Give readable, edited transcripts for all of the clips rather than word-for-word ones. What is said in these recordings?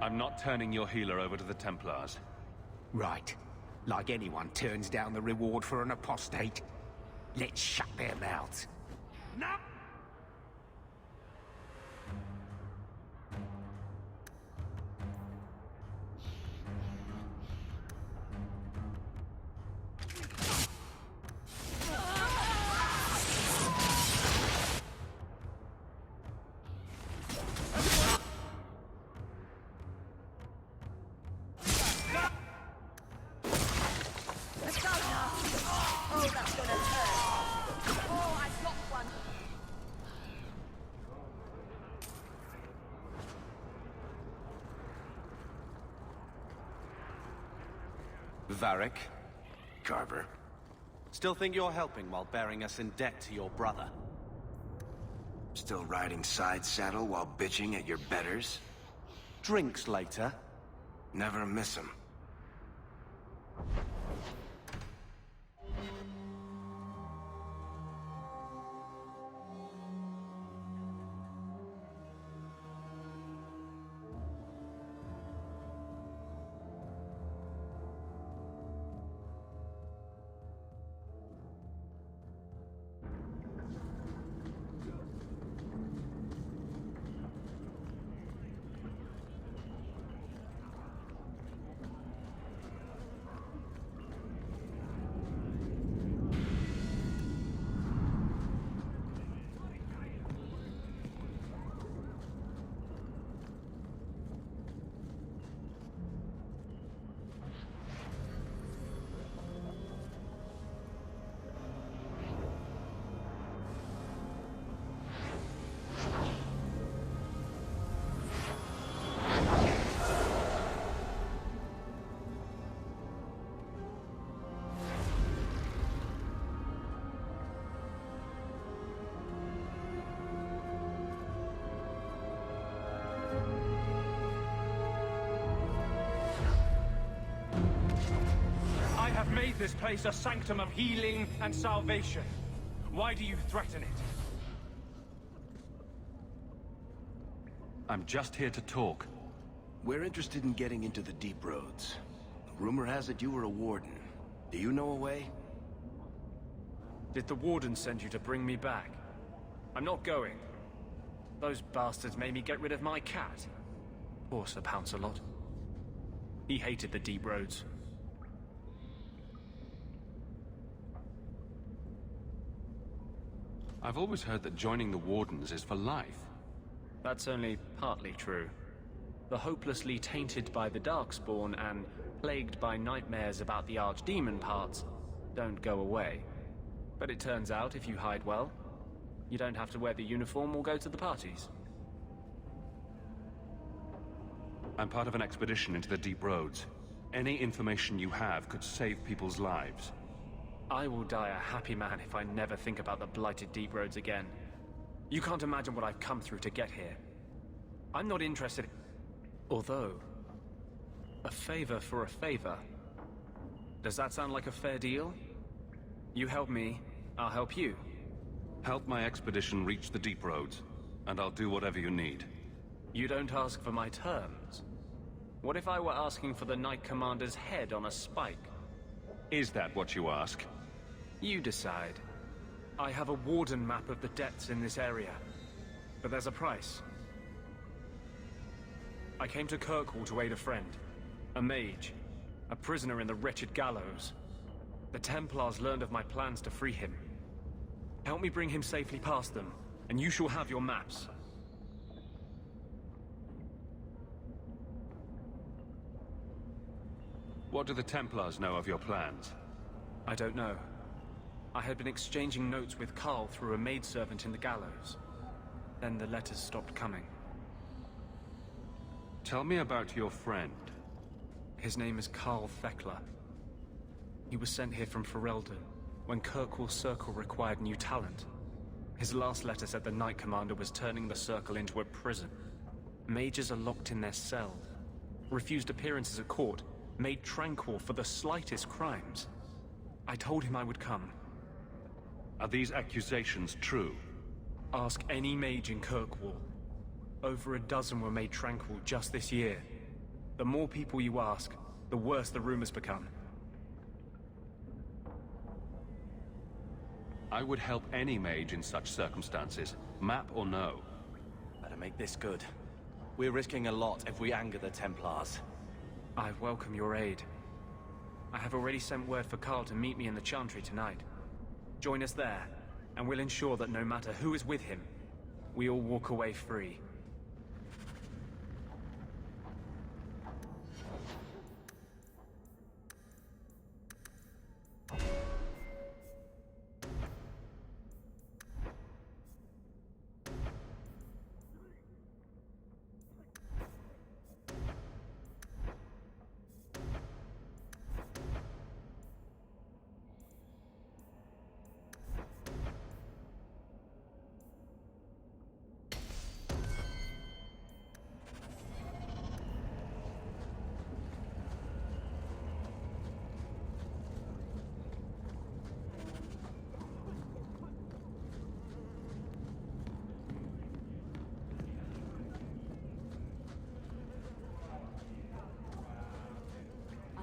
I'm not turning your healer over to the Templars. Right. Like anyone turns down the reward for an apostate. Let's shut their mouths. No! Varric? Carver. Still think you're helping while bearing us in debt to your brother? Still riding side saddle while bitching at your betters? Drinks later? Never miss them. I have made this place a sanctum of healing and salvation. Why do you threaten it? I'm just here to talk. We're interested in getting into the deep roads. Rumor has it you were a warden. Do you know a way? Did the warden send you to bring me back? I'm not going. Those bastards made me get rid of my cat. Poor Sir Pouncelot. He hated the deep roads. I've always heard that joining the Wardens is for life. That's only partly true. The hopelessly tainted by the Darkspawn and plagued by nightmares about the Archdemon parts don't go away. But it turns out if you hide well, you don't have to wear the uniform or go to the parties. I'm part of an expedition into the deep roads. Any information you have could save people's lives. I will die a happy man if I never think about the blighted deep roads again. You can't imagine what I've come through to get here. I'm not interested. Although, a favor for a favor. Does that sound like a fair deal? You help me, I'll help you. Help my expedition reach the deep roads, and I'll do whatever you need. You don't ask for my terms. What if I were asking for the Knight Commander's head on a spike? Is that what you ask? You decide. I have a warden map of the depths in this area, but there's a price. I came to Kirkwall to aid a friend, a mage, a prisoner in the wretched gallows. The Templars learned of my plans to free him. Help me bring him safely past them, and you shall have your maps. What do the Templars know of your plans? I don't know. I had been exchanging notes with Carl through a maidservant in the gallows. Then the letters stopped coming. Tell me about your friend. His name is Carl Thekla. He was sent here from Ferelden when Kirkwall Circle required new talent. His last letter said the Knight Commander was turning the Circle into a prison. Mages are locked in their cell, refused appearances at court, made tranquil for the slightest crimes. I told him I would come. Are these accusations true? Ask any mage in Kirkwall. Over a dozen were made tranquil just this year. The more people you ask, the worse the rumors become. I would help any mage in such circumstances, map or no. Better make this good. We're risking a lot if we anger the Templars. I welcome your aid. I have already sent word for Carl to meet me in the Chantry tonight. Join us there, and we'll ensure that no matter who is with him, we all walk away free.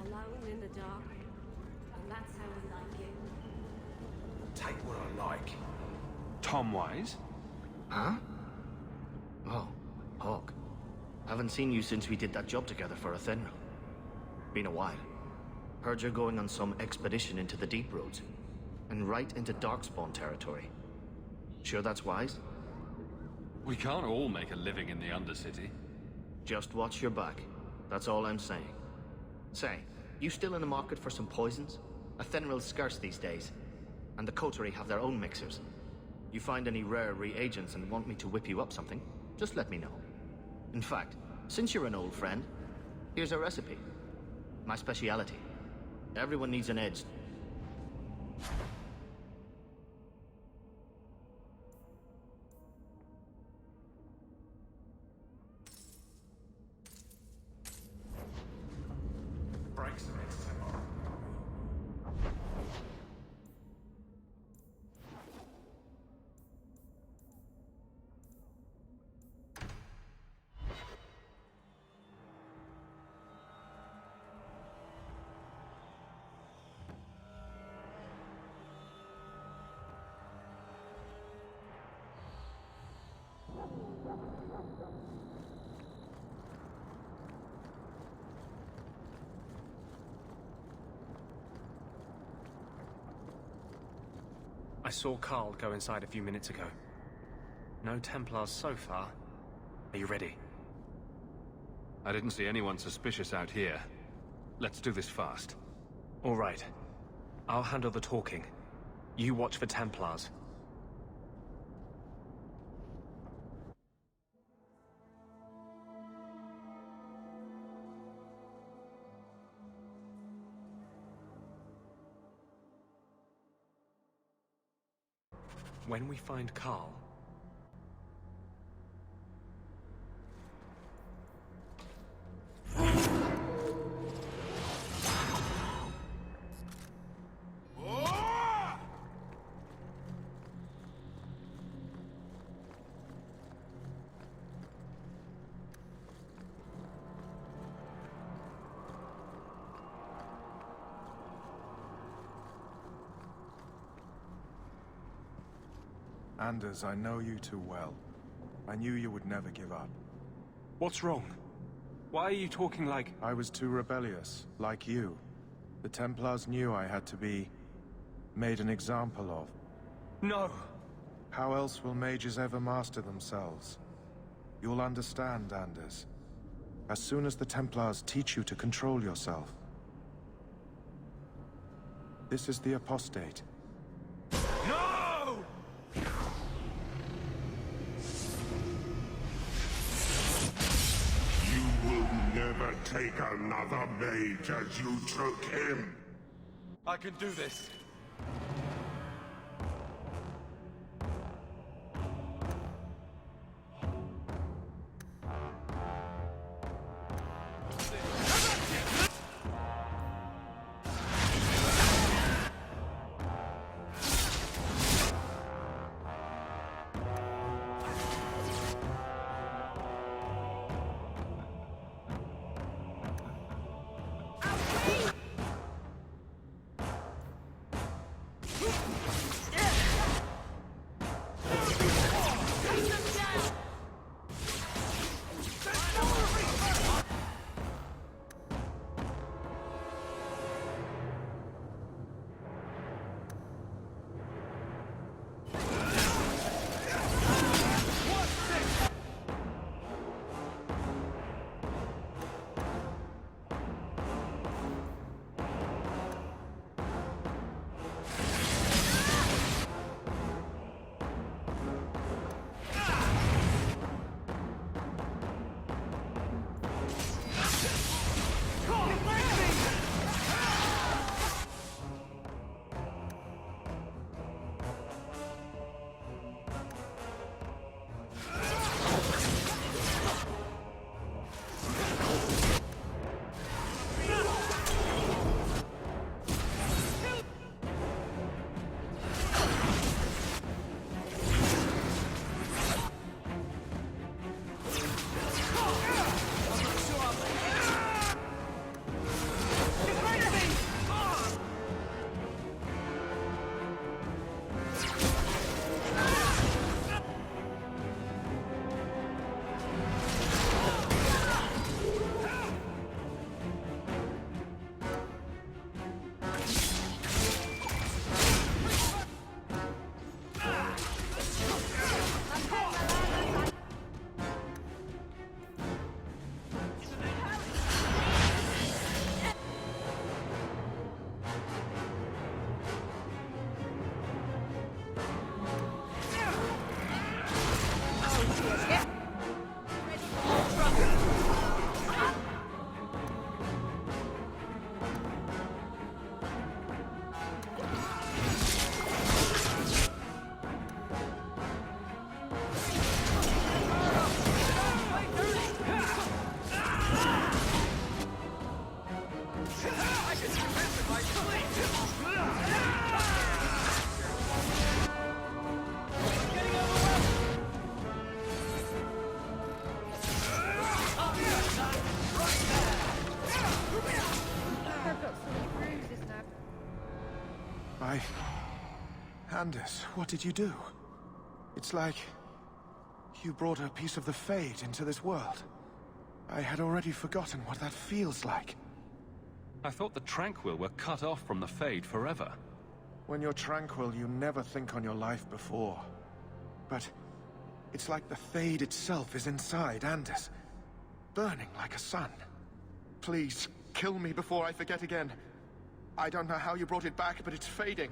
Alone in the dark, and that's how we like it. Take what I like. Tom Wise? Huh? Oh, Hawk. Haven't seen you since we did that job together for Athenra. Been a while. Heard you're going on some expedition into the deep roads. And right into Darkspawn territory. Sure that's wise? We can't all make a living in the Undercity. Just watch your back. That's all I'm saying. Say, you still in the market for some poisons? Athenril's scarce these days. And the Coterie have their own mixers. You find any rare reagents and want me to whip you up something, just let me know. In fact, since you're an old friend, here's a recipe. My speciality. Everyone needs an edge. I saw Carl go inside a few minutes ago. No Templars so far. Are you ready? I didn't see anyone suspicious out here. Let's do this fast. All right. I'll handle the talking. You watch for Templars. When we find Carl... Anders, I know you too well. I knew you would never give up. What's wrong? Why are you talking like... I was too rebellious, like you. The Templars knew I had to be... made an example of. No! How else will mages ever master themselves? You'll understand, Anders. As soon as the Templars teach you to control yourself. This is the apostate. No! You will never take another mage as you took him. I can do this. Anders, what did you do? It's like you brought a piece of the Fade into this world. I had already forgotten what that feels like. I thought the Tranquil were cut off from the Fade forever. When you're tranquil, you never think on your life before. But it's like the Fade itself is inside Anders, burning like a sun. Please, kill me before I forget again. I don't know how you brought it back, but it's fading.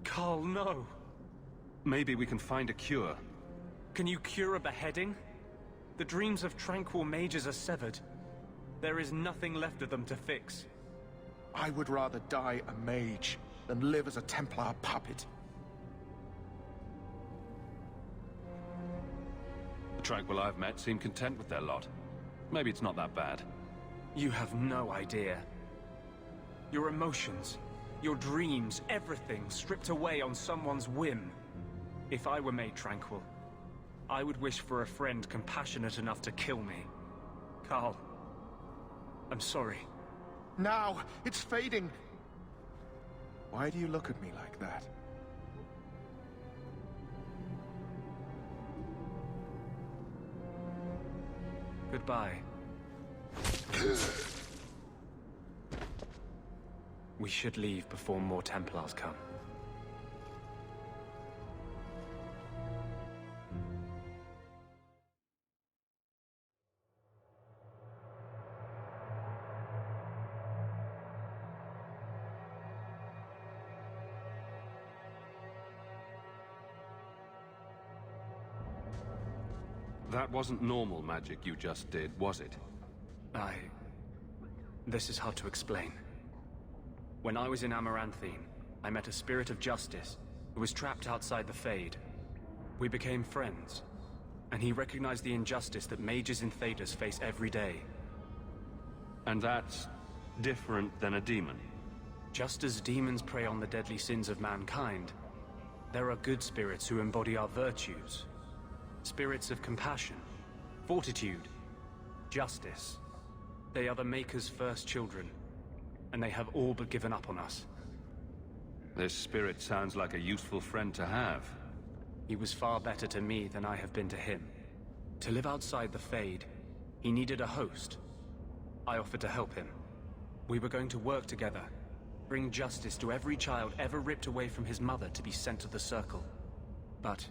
Carl, no. Maybe we can find a cure. Can you cure a beheading? The dreams of tranquil mages are severed. There is nothing left of them to fix. I would rather die a mage than live as a Templar puppet. The Tranquil I've met seem content with their lot. Maybe it's not that bad. You have no idea. Your emotions, your dreams, everything stripped away on someone's whim. If I were made tranquil, I would wish for a friend compassionate enough to kill me. Carl, I'm sorry. Now! It's fading! Why do you look at me like that? Goodbye. We should leave before more Templars come. That wasn't normal magic you just did, was it? This is hard to explain. When I was in Amaranthine, I met a spirit of justice who was trapped outside the Fade. We became friends, and he recognized the injustice that mages in Thedas face every day. And that's different than a demon? Just as demons prey on the deadly sins of mankind, there are good spirits who embody our virtues. Spirits of compassion, fortitude, justice. They are the Maker's first children, and they have all but given up on us. This spirit sounds like a useful friend to have. He was far better to me than I have been to him. To live outside the Fade, he needed a host. I offered to help him. We were going to work together, bring justice to every child ever ripped away from his mother to be sent to the Circle. But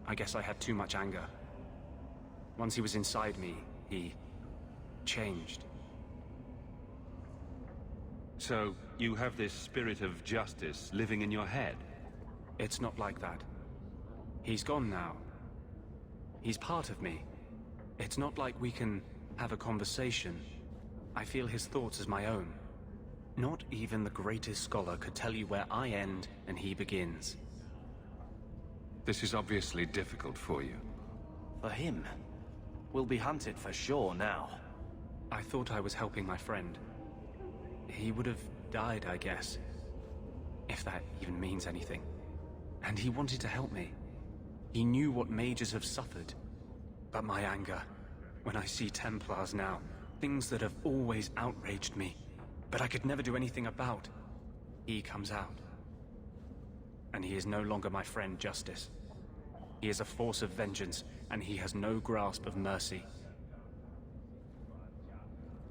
I guess I had too much anger. Once he was inside me, he changed. So, you have this spirit of justice living in your head? It's not like that. He's gone now. He's part of me. It's not like we can have a conversation. I feel his thoughts as my own. Not even the greatest scholar could tell you where I end and he begins. This is obviously difficult for you. For him, we'll be hunted for sure now. I thought I was helping my friend. He would have died, I guess. If that even means anything. And he wanted to help me. He knew what mages have suffered. But my anger, when I see Templars now, things that have always outraged me, but I could never do anything about, he comes out. And he is no longer my friend, Justice. He is a force of vengeance, and he has no grasp of mercy.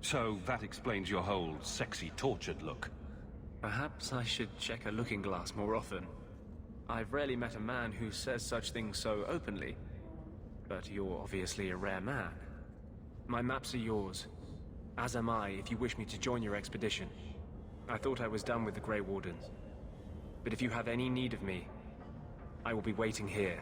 So that explains your whole sexy, tortured look. Perhaps I should check a looking glass more often. I've rarely met a man who says such things so openly. But you're obviously a rare man. My maps are yours. As am I, if you wish me to join your expedition. I thought I was done with the Grey Wardens. But if you have any need of me, I will be waiting here.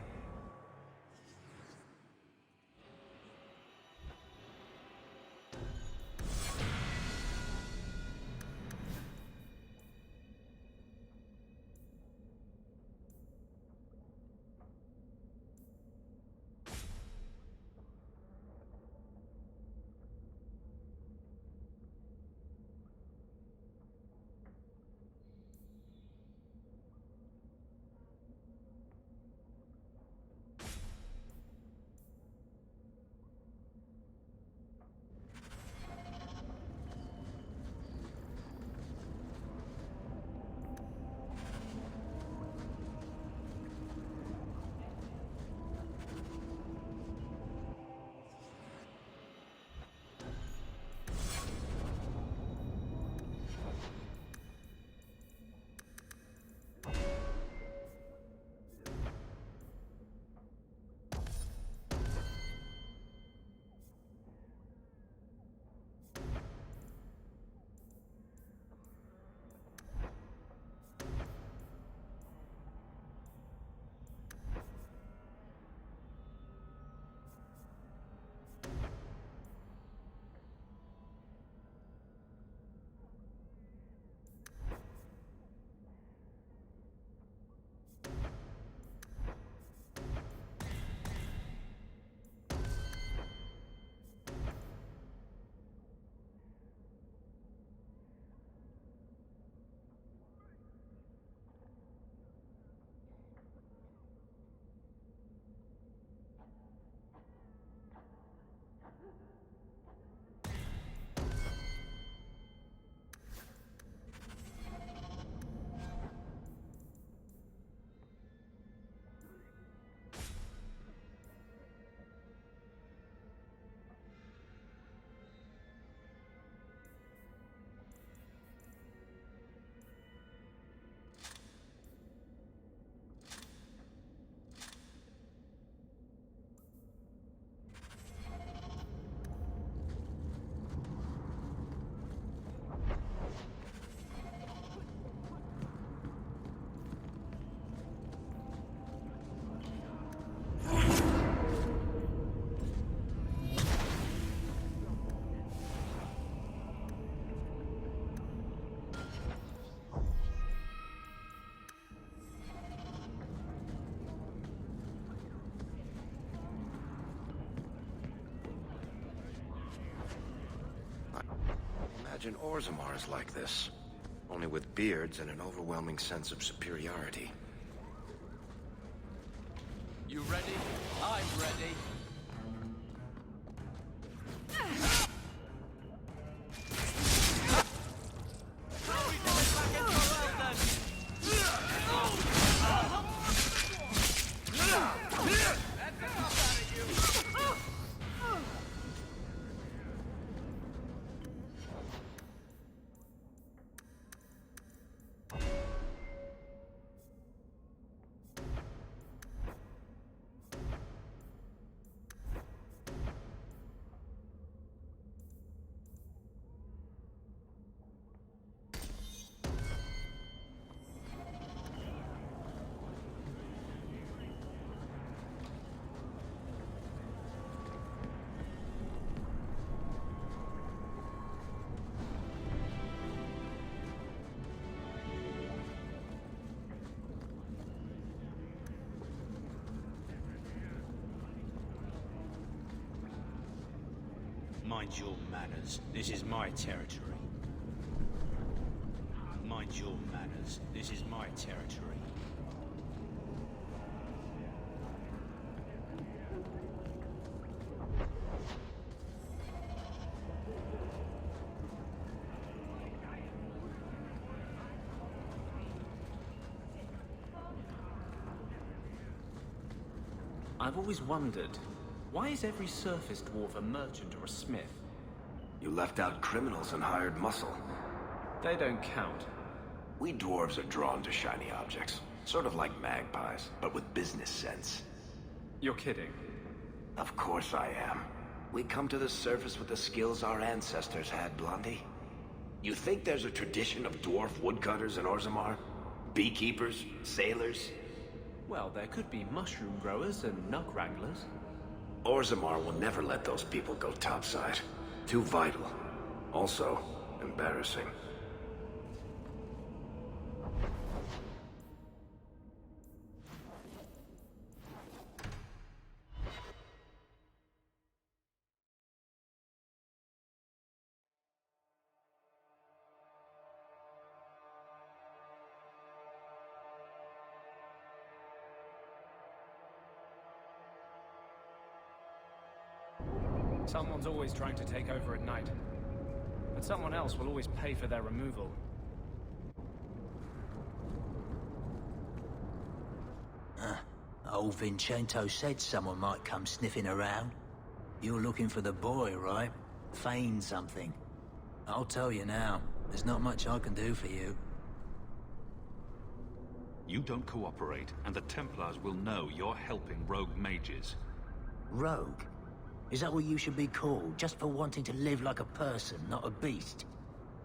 imagine Orzammar is like this. Only with beards and an overwhelming sense of superiority. You ready? I'm ready. Mind your manners. This is my territory. Mind your manners. This is my territory. I've always wondered, why is every surface dwarf a merchant or a smith? You left out criminals and hired muscle. They don't count. We dwarves are drawn to shiny objects. Sort of like magpies, but with business sense. You're kidding. Of course I am. We come to the surface with the skills our ancestors had, Blondie. You think there's a tradition of dwarf woodcutters in Orzammar? Beekeepers? Sailors? Well, there could be mushroom growers and nug wranglers. Orzammar will never let those people go topside. Too vital. Also, embarrassing. Someone's always trying to take over at night. But someone else will always pay for their removal. Old Vincento said someone might come sniffing around. You're looking for the boy, right? Feign something. I'll tell you now, there's not much I can do for you. You don't cooperate, and the Templars will know you're helping rogue mages. Rogue? Is that what you should be called, just for wanting to live like a person, not a beast?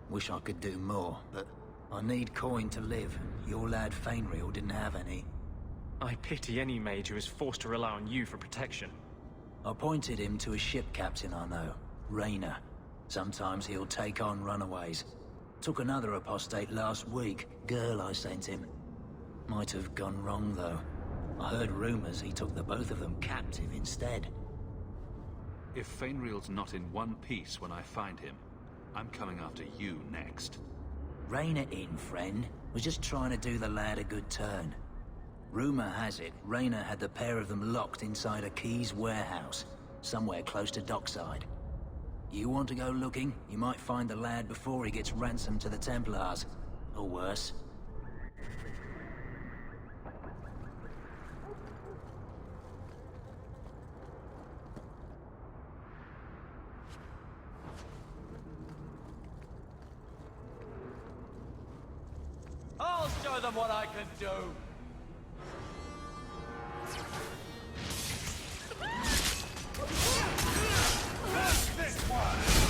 Wish I could do more, but I need coin to live. Your lad Fainreal didn't have any. I pity any mage who is forced to rely on you for protection. I pointed him to a ship captain I know, Rayner. Sometimes he'll take on runaways. Took another apostate last week, girl I sent him. Might have gone wrong though. I heard rumors he took the both of them captive instead. If Fainreal's not in one piece when I find him, I'm coming after you next. Rein it in, friend. Was just trying to do the lad a good turn. Rumor has it, Rayner had the pair of them locked inside a Keys warehouse, somewhere close to dockside. You want to go looking, you might find the lad before he gets ransomed to the Templars. Or worse. I'll show them what I can do! This one!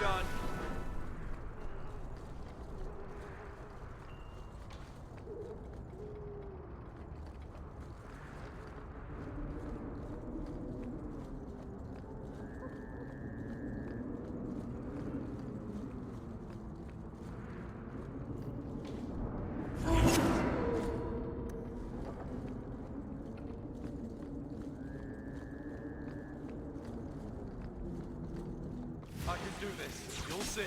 done. I can do this. You'll see.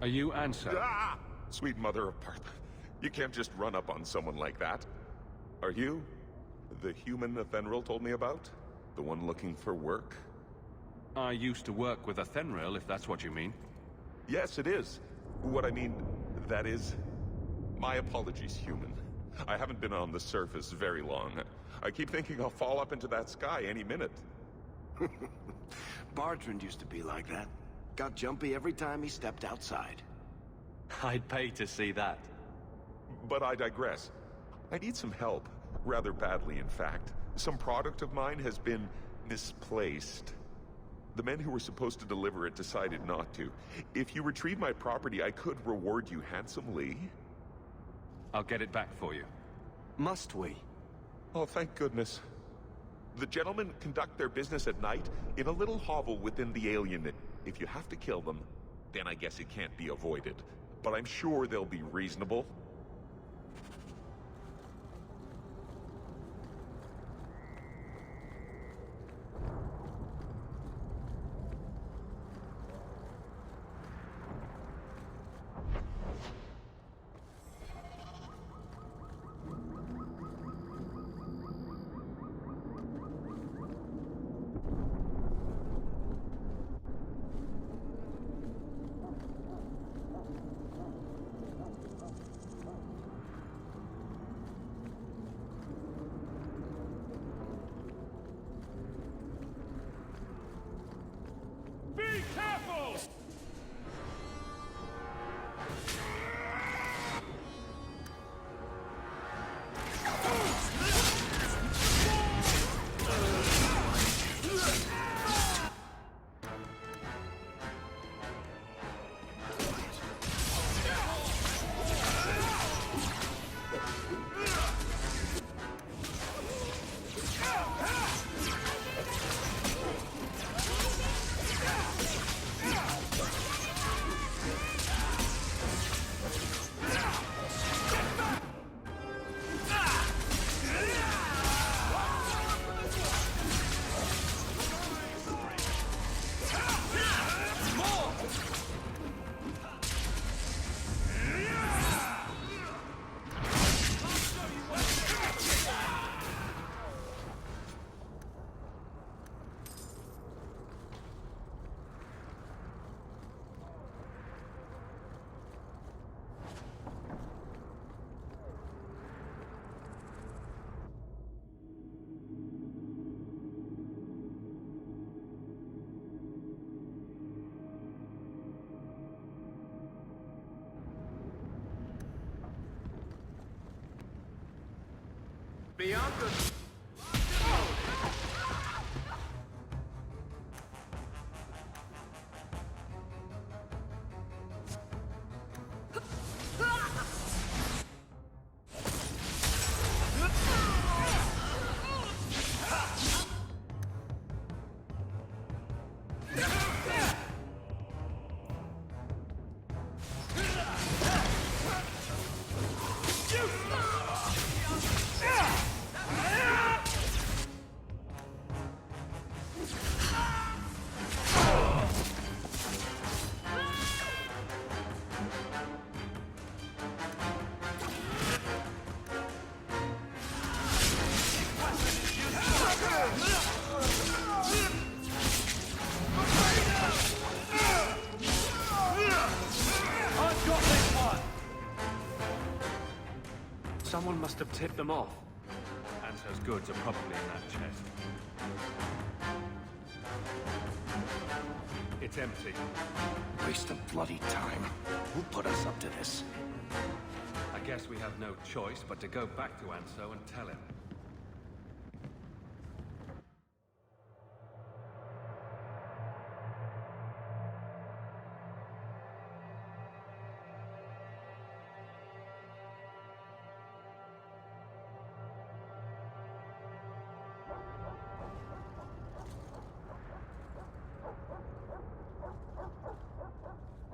Are you Ansel? Ah! Sweet mother of Partha. You can't just run up on someone like that. Are you the human Athenril told me about? The one looking for work? I used to work with Athenril, if that's what you mean. Yes, it is. What I mean, that is... My apologies, human. I haven't been on the surface very long. I keep thinking I'll fall up into that sky any minute. Bartrand used to be like that. Got jumpy every time he stepped outside. I'd pay to see that. But I digress. I need some help. Rather badly, in fact. Some product of mine has been misplaced. The men who were supposed to deliver it decided not to. If you retrieve my property, I could reward you handsomely. I'll get it back for you. Must we? Oh, thank goodness. The gentlemen conduct their business at night in a little hovel within the alien. If you have to kill them, then I guess it can't be avoided. But I'm sure they'll be reasonable. Bianca! must have tipped them off. Anso's goods are probably in that chest. It's empty. Waste of bloody time. Who put us up to this? I guess we have no choice but to go back to Anso and tell him.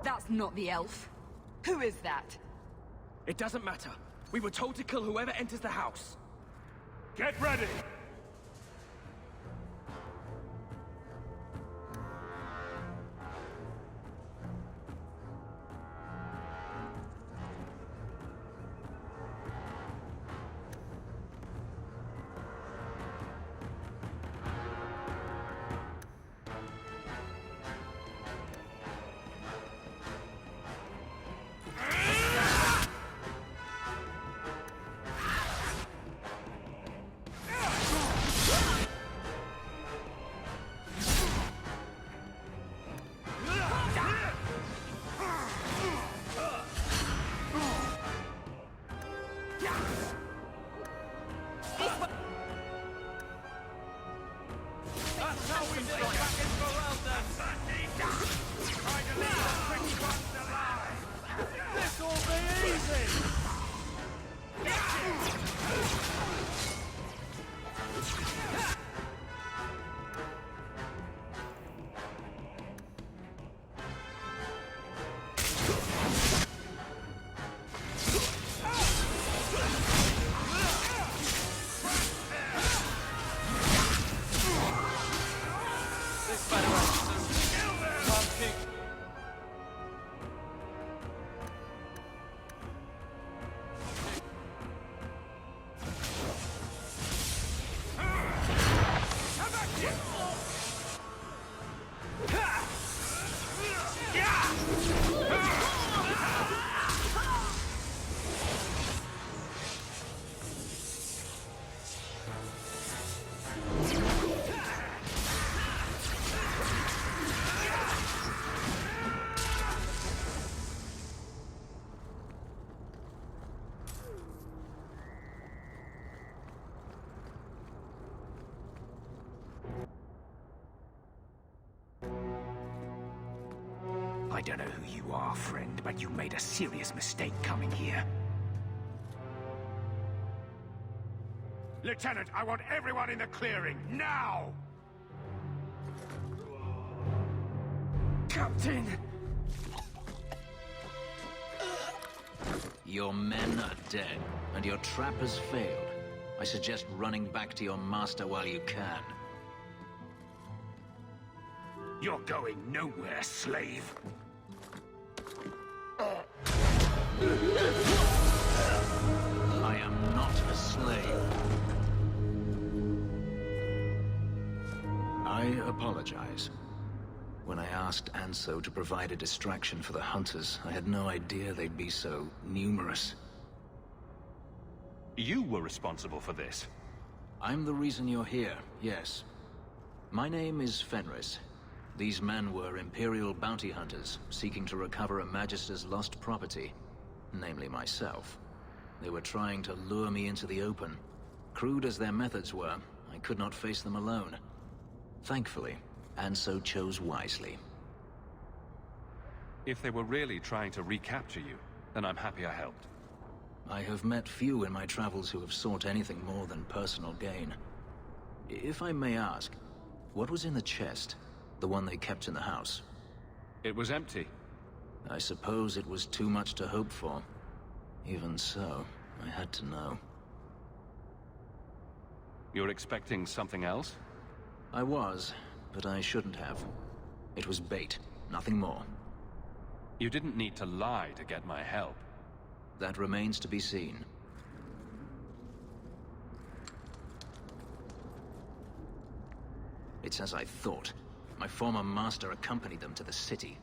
That's not the elf. Who is that? It doesn't matter. We were told to kill whoever enters the house. Get ready! I don't know who you are, friend, but you made a serious mistake coming here. Lieutenant, I want everyone in the clearing, now! Captain! Your men are dead, and your trap has failed. I suggest running back to your master while you can. You're going nowhere, slave. I am not a slave. I apologize. When I asked Anso to provide a distraction for the hunters, I had no idea they'd be so numerous. You were responsible for this. I'm the reason you're here, yes. My name is Fenris. These men were Imperial bounty hunters, seeking to recover a Magister's lost property, namely myself. They were trying to lure me into the open. Crude as their methods were, I could not face them alone. Thankfully, Anso chose wisely. If they were really trying to recapture you, then I'm happy I helped. I have met few in my travels who have sought anything more than personal gain. If I may ask, what was in the chest? The one they kept in the house? It was empty. I suppose it was too much to hope for. Even so, I had to know. You're expecting something else? I was, but I shouldn't have. It was bait, nothing more. You didn't need to lie to get my help. That remains to be seen. It's as I thought. My former master accompanied them to the city.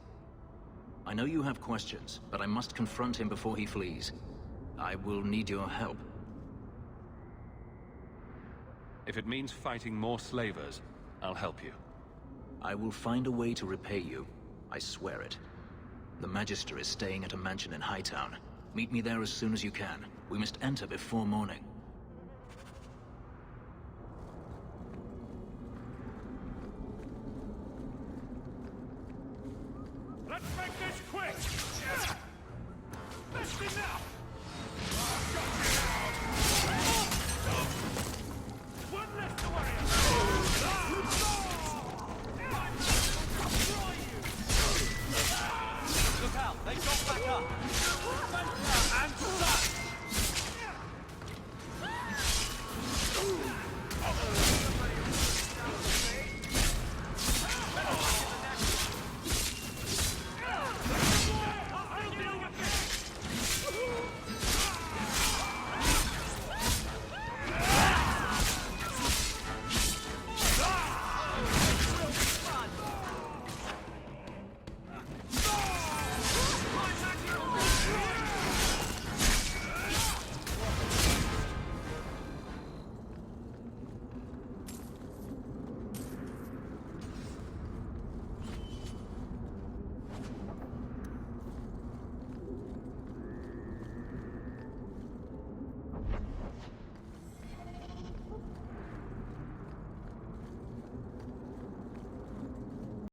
I know you have questions, but I must confront him before he flees. I will need your help. If it means fighting more slavers, I'll help you. I will find a way to repay you. I swear it. The Magister is staying at a mansion in Hightown. Meet me there as soon as you can. We must enter before morning. Let's make this quick! That's enough!